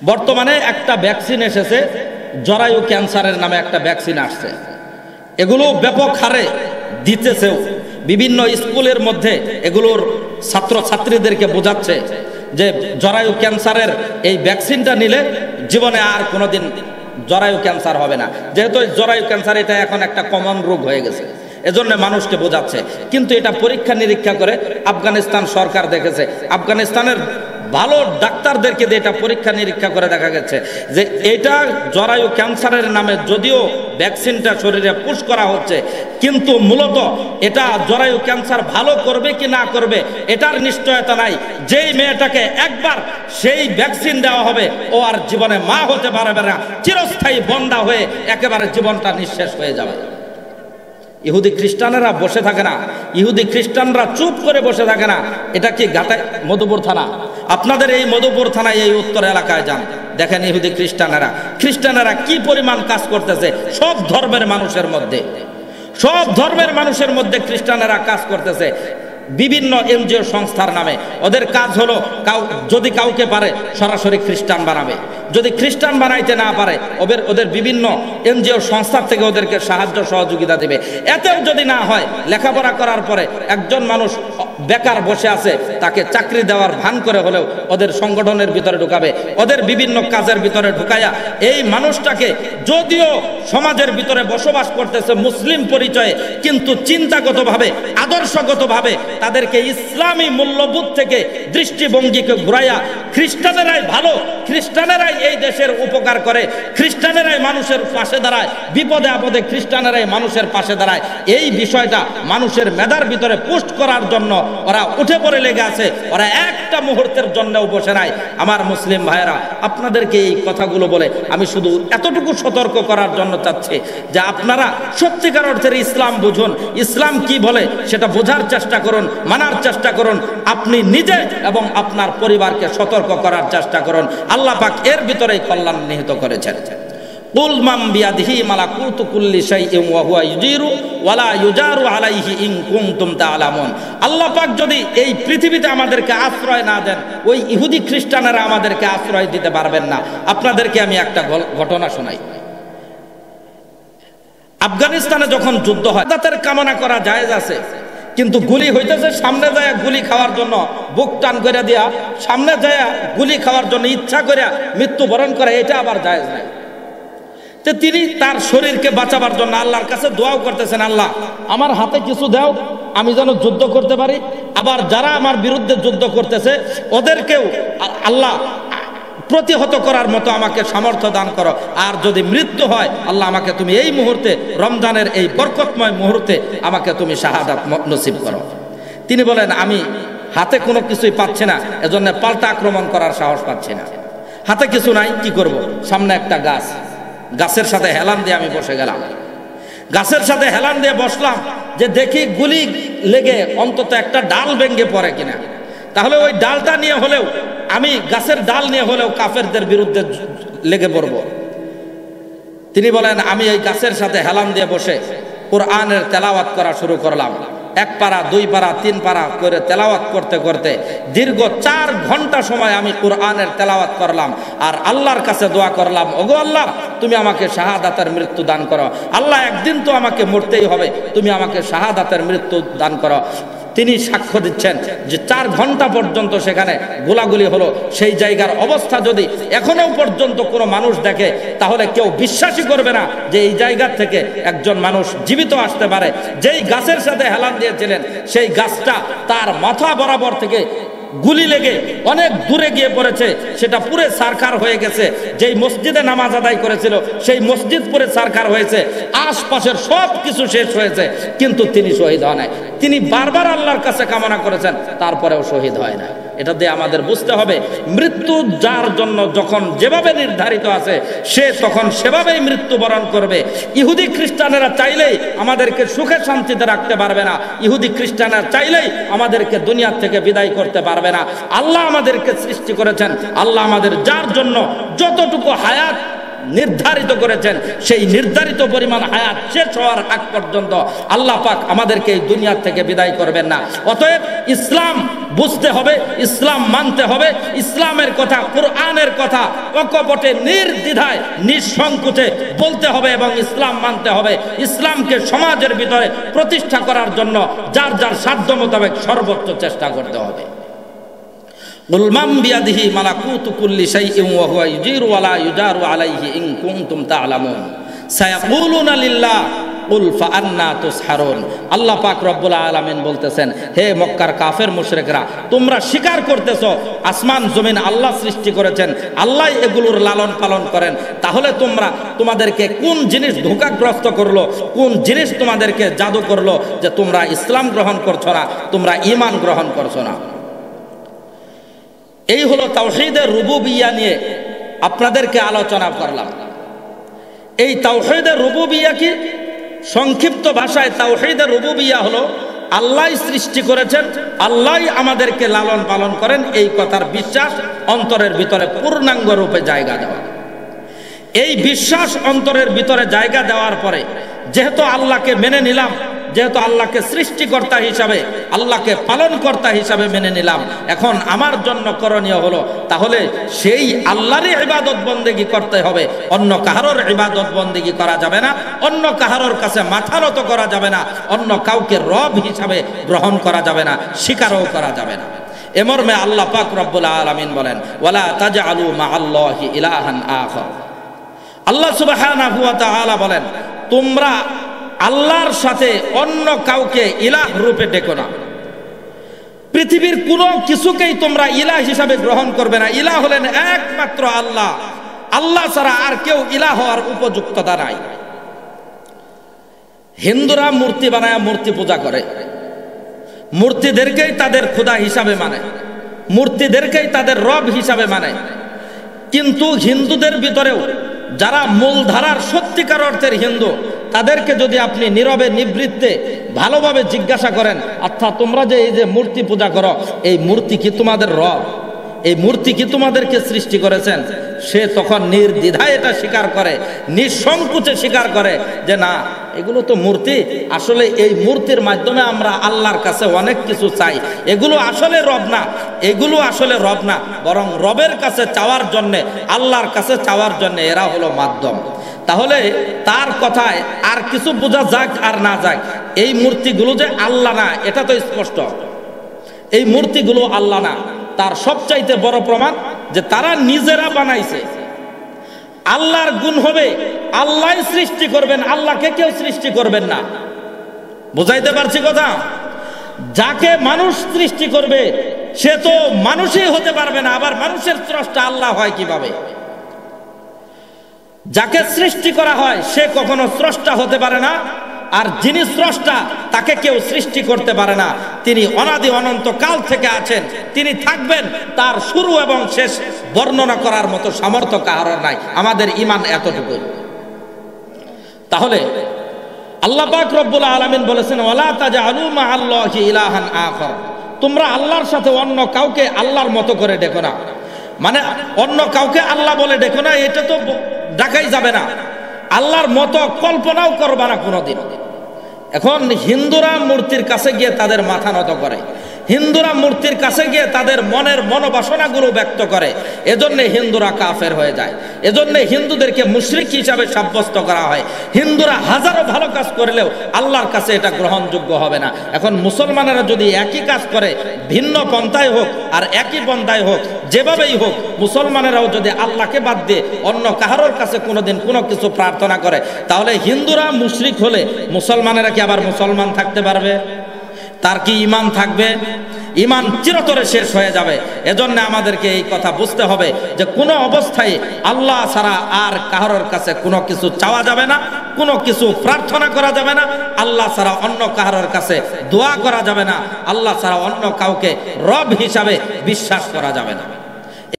বর্তমানে একটা ভ্যাকসিন এসেছে, জরায়ু ক্যান্সারের নামে একটা ভ্যাকসিন আসছে। এগুলো ব্যাপক হারে দিতেছেও, বিভিন্ন স্কুলের মধ্যে এগুলোর ছাত্রছাত্রীদেরকে বোঝাচ্ছে যে জরায়ু ক্যান্সারের এই ভ্যাকসিনটা নিলে জীবনে আর কোনোদিন জরায়ু ক্যান্সার হবে না, যেহেতু জরায়ু ক্যান্সার এটা এখন একটা কমন রোগ হয়ে গেছে, এজন্য মানুষকে বোঝাচ্ছে। কিন্তু এটা পরীক্ষা নিরীক্ষা করে আফগানিস্তান সরকার দেখেছে, আফগানিস্তানের ভালো ডাক্তারদেরকে দিয়ে এটা পরীক্ষা নিরীক্ষা করে দেখা গেছে যে এটা জরায়ু ক্যান্সারের নামে যদিও ভ্যাকসিনটা শরীরে পুশ করা হচ্ছে, কিন্তু মূলত এটা জরায়ু ক্যান্সার ভালো করবে কি না করবে এটার নিশ্চয়তা নাই। যেই মেয়েটাকে একবার সেই ভ্যাকসিন দেওয়া হবে ও আর জীবনে মা হতে পারবে না, চিরস্থায়ী বন্ধা হয়ে একেবারে জীবনটা নিঃশেষ হয়ে যাবে। ইহুদি খ্রিস্টানেরা বসে থাকে না, ইহুদি খ্রিস্টানরা চুপ করে বসে থাকে না। এটা কি ঘাটায় মধুপুর থানা? আপনাদের এই মধুপুর থানায় এই উত্তর এলাকায় যান, দেখেন ইহুদি খ্রিস্টানেরা কি পরিমাণ কাজ করতেছে। সব ধর্মের মানুষের মধ্যে, সব ধর্মের মানুষের মধ্যে খ্রিস্টানেরা কাজ করতেছে বিভিন্ন এনজিও সংস্থার নামে। ওদের কাজ হলো যদি কাউকে পারে সরাসরি খ্রিস্টান বানাবে, যদি খ্রিস্টান বানাইতে না পারে ওদের বিভিন্ন এনজিও সংস্থার থেকে ওদেরকে সাহায্য সহযোগিতা দেবে। এতেও যদি না হয়, লেখাপড়া করার পরে একজন মানুষ বেকার বসে আছে, তাকে চাকরি দেওয়ার ভান করে হলেও ওদের সংগঠনের ভিতরে ঢুকাবে, ওদের বিভিন্ন কাজের ভিতরে ঢুকাইয়া এই মানুষটাকে যদিও সমাজের ভিতরে বসবাস করতেছে মুসলিম পরিচয়ে, কিন্তু চিন্তাগতভাবে আদর্শগতভাবে তাদেরকে ইসলামী মূল্যবোধ থেকে দৃষ্টিভঙ্গিকে ঘুরাইয়া খ্রিস্টানেরাই ভালো, খ্রিস্টানেরাই এই দেশের উপকার করে, খ্রিস্টানেরাই মানুষের পাশে দাঁড়ায়, বিপদে আপদে খ্রিস্টানেরাই মানুষের পাশে দাঁড়ায়, এই বিষয়টা মানুষের মেধার ভিতরে পোস্ট করার জন্য ওরা উঠে পড়ে লেগে আছে। ওরা একটা মুহূর্তের জন্যও বসে নাই। আমার মুসলিম ভাইয়েরা, আপনাদেরকে এই কথাগুলো বলে আমি শুধু এতটুকু সতর্ক করার জন্য চাচ্ছি যে আপনারা সত্যিকার অর্থের ইসলাম বুঝুন, ইসলাম কি বলে সেটা বোঝার চেষ্টা করুন, মানার চেষ্টা করুন, আপনি নিজে এবং আপনার পরিবারকে সতর্ক করার চেষ্টা করুন। আল্লাহ পাক এর ভিতরেই কল্যাণ নিহিত করেছেন। কুল মান বিয়াদিহি মালাকুতু কুল্লি শাইইন ওয়া হুয়া ইউজিরু ওয়া লা ইউজারু আলাইহি ইন কুনতুম তা'লামুন। আল্লাহ পাক যদি এই পৃথিবীতে আমাদেরকে আশ্রয় না দেন, ওই ইহুদি খ্রিস্টানেরা আমাদেরকে আশ্রয় দিতে পারবেন না। আপনাদেরকে আমি একটা ঘটনা শোনাই। আফগানিস্তানে যখন যুদ্ধ হয়, তাদের কামনা করা জায়েজ আছে, কিন্তু গুলি হইতেছে, সামনে যায় গুলি খাওয়ার জন্য বুক টান করে দিয়া সামনে যায় গুলি খাওয়ার জন্য ইচ্ছা করে মৃত্যুবরণ করে, এটা আবার জায়েজ নাই। তো তিনি তার শরীরকে বাঁচাবার জন্য আল্লাহর কাছে দোয়াও করতেছেন, আল্লাহ আমার হাতে কিছু দাও, আমি যেন যুদ্ধ করতে পারি, আবার যারা আমার বিরুদ্ধে যুদ্ধ করতেছে ওদেরকেও আল্লাহ প্রতিহত করার মতো আমাকে সামর্থ্য দান করো। আর যদি মৃত্যু হয়, আল্লাহ আমাকে তুমি এই মুহূর্তে, রমজানের এই বরকতময় মুহূর্তে আমাকে তুমি শাহাদাত নসিব করো। তিনি বলেন, আমি হাতে কোনো কিছুই পাচ্ছি না, এজন্য পাল্টা আক্রমণ করার সাহস পাচ্ছি না। হাতে কিছু নাই, কি করব? সামনে একটা গাছ, গাছের সাথে হেলান দিয়ে আমি বসে গেলাম। গাছের সাথে হেলান দিয়ে বসলাম যে দেখি গুলি লেগে অন্তত একটা ডাল ভেঙে পড়ে কিনা, তাহলে ওই ডালটা নিয়ে হলেও আমি, গাছের ডাল নিয়ে হলেও কাফেরদের বিরুদ্ধে লেগে পড়ব। তিনি বলেন, আমি এই গাছের সাথে হেলান দিয়ে বসে কোরআনের তেলাওয়াত করা শুরু করলাম। 1 পারা 2 পারা 3 পারা করে তেলাওয়াত করতে করতে দীর্ঘ 4 ঘন্টা সময় আমি কোরআনের তেলাওয়াত করলাম আর আল্লাহর কাছে দোয়া করলাম, ওগো আল্লাহ তুমি আমাকে শাহাদাতের মৃত্যু দান করো। আল্লাহ একদিন তো আমাকে মরতেই হবে, তুমি আমাকে শাহাদাতের মৃত্যু দান করো। তিনি সাক্ষ্য দিচ্ছেন যে 4 ঘন্টা পর্যন্ত সেখানে গোলাগুলি হলো। সেই জায়গার অবস্থা যদি এখনো পর্যন্ত কোনো মানুষ দেখে, তাহলে কেউ বিশ্বাসই করবে না যে এই জায়গা থেকে একজন মানুষ জীবিত আসতে পারে। যেই গাছের সাথে হেলান দিয়েছিলেন, সেই গাছটা তার মাথা বরাবর থেকে গুলি লেগে অনেক দূরে গিয়ে পড়েছে, সেটা পুরে সারখার হয়ে গেছে। যেই মসজিদে নামাজ আদায় করেছিল সেই মসজিদ পুরে সারখার হয়েছে, আশপাশের সব কিছু শেষ হয়েছে, কিন্তু তিনি শহীদ হন নাই। তিনি বারবার আল্লাহর কাছে কামনা করেছেন, তারপরেও শহীদ হয় না। এটা দিয়ে আমাদের বুঝতে হবে, মৃত্যু যার জন্য যখন যেভাবে নির্ধারিত আছে, সে তখন সেভাবেই মৃত্যুবরণ করবে। ইহুদি খ্রিস্টানেরা চাইলেই আমাদেরকে সুখে শান্তিতে রাখতে পারবে না, ইহুদি খ্রিস্টানেরা চাইলেই আমাদেরকে দুনিয়া থেকে বিদায় করতে পারবে না। আল্লাহ আমাদেরকে সৃষ্টি করেছেন, আল্লাহ আমাদের যার জন্য যতটুকু হায়াত নির্ধারিত করেছেন সেই নির্ধারিত পরিমাণ হায়াত শেষ হওয়ার আগ পর্যন্ত আল্লাহ পাক আমাদেরকে এই দুনিয়া থেকে বিদায় করবেন না। অতএব ইসলাম বুঝতে হবে, ইসলাম মানতে হবে, ইসলামের কথা, কোরআনের কথা অকপটে নির্দ্বিধায় নিঃসংকোচে বলতে হবে এবং ইসলাম মানতে হবে। ইসলামকে সমাজের ভিতরে প্রতিষ্ঠা করার জন্য যার যার সাধ্য মোতাবেক সর্বোচ্চ চেষ্টা করতে হবে। কুল মান বিয়াদিহি মালাকুতু কুল্লি শাইইন ওয়া হুয়া ইউজিরু ওয়া লা ইউজারু আলাইহি ইন কুনতুম তা'লামুন সায়াকুলুনা লিল্লাহ কুল ফাআন্না তুসহারুন। আল্লাহ পাক রব্বুল আলামিন বলতেছেন, হে মক্কার কাফের মুশরিকরা, তোমরা স্বীকার করতেছো আসমান জমিন আল্লাহ সৃষ্টি করেছেন, আল্লাহ এগুলোর লালন পালন করেন, তাহলে তোমাদেরকে কোন জিনিস ধোঁকাগ্রস্ত করলো, কোন জিনিস তোমাদেরকে জাদু করলো যে তোমরা ইসলাম গ্রহণ করছো না, তোমরা ঈমান গ্রহণ করছো না? এই হলো তাওহীদের রুবুবিয়্যাহ নিয়ে আপনাদেরকে আলোচনা করলাম। এই তাওহীদের রুবুবিয়্যাহ কি? সংক্ষিপ্ত ভাষায় তাওহীদের রুবুবিয়্যাহ হলো আল্লাহ সৃষ্টি করেছেন, আল্লাহ আমাদেরকে লালন পালন করেন, এই কথার বিশ্বাস অন্তরের ভিতরে পূর্ণাঙ্গ রূপে জায়গা দেওয়া। এই বিশ্বাস অন্তরের ভিতরে জায়গা দেওয়ার পরে যেহেতু আল্লাহকে মেনে নিলাম, যেহেতু আল্লাহকে সৃষ্টিকর্তা হিসাবে, আল্লাহকে পালনকর্তা হিসাবে মেনে নিলাম, এখন আমার জন্য করণীয় হলো তাহলে সেই আল্লাহরই ইবাদত বন্দেগী করতে হবে, অন্য কাহারোর ইবাদত বন্দেগী করা যাবে না, অন্য কাহারোর কাছে মাথা নত করা যাবে না, অন্য কাউকে রব হিসাবে গ্রহণ করা যাবে না, স্বীকারও করা যাবে না। এ মর্মে আল্লাহ পাক রব্বুল আলামিন বলেন, ওয়ালা তাজআলু মাআল্লাহি ইলাহান আখার। আল্লাহ সুবহানাহু ওয়া তাআলা বলেন, তোমরা আল্লাহর সাথে অন্য কাউকে ইলাহ রূপে ডেকো না। পৃথিবীর কোনো কিছুকেই তোমরা ইলাহ হিসাবে গ্রহণ করবে না। ইলাহ হলেন একমাত্র আল্লাহ, আল্লাহ ছাড়া আর কেউ ইলাহ হওয়ার উপযুক্ততা নাই। হিন্দুরা মূর্তি বানায় মূর্তি পূজা করে, মূর্তিদেরকেই তাদের খোদা হিসাবে মানে, মূর্তিদেরকেই তাদের রব হিসাবে মানে। কিন্তু হিন্দুদের ভিতরেও যারা মূলধারার সত্যিকার অর্থের হিন্দু, তাদেরকে যদি আপনি নীরবে নিবৃত্তে ভালোভাবে জিজ্ঞাসা করেন, আচ্ছা তোমরা যে এই যে মূর্তি পূজা করো, এই মূর্তি কি তোমাদের রব? এই মূর্তি কি তোমাদেরকে সৃষ্টি করেছেন? সে তখন নির্দ্বিধায় এটা স্বীকার করে, নিঃসংকোচে স্বীকার করে যে না, এগুলো তো মূর্তি, আসলে এই মূর্তির মাধ্যমে আমরা আল্লাহর কাছে অনেক কিছু চাই, এগুলো আসলে রব না, এগুলো আসলে রব না, বরং রবের কাছে চাওয়ার জন্যে, আল্লাহর কাছে চাওয়ার জন্যে এরা হলো মাধ্যম। তাহলে তার কথায় আর কিছু বোঝা যাক আর না যাক, এই মূর্তিগুলো যে আল্লাহ না এটা তো স্পষ্ট। এই মূর্তিগুলো আল্লাহ না, তার সবচাইতে বড় প্রমাণ যে তারা নিজেরা বানাইছে। আল্লাহর গুণ হবে আল্লাহ সৃষ্টি করবেন, আল্লাহকে কেউ সৃষ্টি করবেন না। বুঝাইতে পারছি কথা? যাকে মানুষ সৃষ্টি করবে সে তো মানুষই হতে পারবে না, আবার মানুষের স্রষ্টা আল্লাহ হয় কিভাবে? যাকে সৃষ্টি করা হয় সে কখনো স্রষ্টা হতে পারে না, আর যিনি স্রষ্টা তাকে কেউ সৃষ্টি করতে পারে না। তিনি অনাদি অনন্ত কাল থেকে আছেন, তিনি থাকবেন, তার শুরু এবং শেষ বর্ণনা করার মতো সামর্থ্য কারোর নাই। আমাদের ঈমান এতটুকু। তাহলে আল্লাহ পাক রব্বুল আলামিন বলেছেন, ওয়ালা তাজআলু মাআল্লাহি ইলাহান আখার, তোমরা আল্লাহর সাথে অন্য কাউকে আল্লাহর মতো করে ডেকো না। মানে অন্য কাউকে আল্লাহ বলে ডেকো না, এটা তো ডাকাই যাবে না, আল্লাহর মতো কল্পনাও করবা না কোনোদিন। এখন হিন্দুরা মূর্তির কাছে গিয়ে তাদের মাথা নত করে, হিন্দুরা মূর্তির কাছে গিয়ে তাদের মনের মনোবাসনাগুলো ব্যক্ত করে, এজন্য হিন্দুরা কাফের হয়ে যায়, এজন্য হিন্দুদেরকে মুশরিক হিসাবে সাব্যস্ত করা হয়। হিন্দুরা হাজারো ভালো কাজ করলেও আল্লাহর কাছে এটা গ্রহণযোগ্য হবে না। এখন মুসলমানেরা যদি একই কাজ করে, ভিন্ন পন্থায় হোক আর একই পন্থায় হোক, যেভাবেই হোক, মুসলমানেরাও যদি আল্লাহকে বাদ দিয়ে অন্য কাহারোর কাছে কোনোদিন কোনো কিছু প্রার্থনা করে, তাহলে হিন্দুরা মুশরিক হলে মুসলমানেরা কি আবার মুসলমান থাকতে পারবে? তার কি ঈমান থাকবে? ঈমান চিরতরে শেষ হয়ে যাবে। এজন্য আমাদেরকে এই কথা বুঝতে হবে যে কোনো অবস্থায় আল্লাহ ছাড়া আর কারোর কাছে কোনো কিছু চাওয়া যাবে না, কোনো কিছু প্রার্থনা করা যাবে না, আল্লাহ ছাড়া অন্য কারোর কাছে দোয়া করা যাবে না, আল্লাহ ছাড়া অন্য কাউকে রব হিসাবে বিশ্বাস করা যাবে না।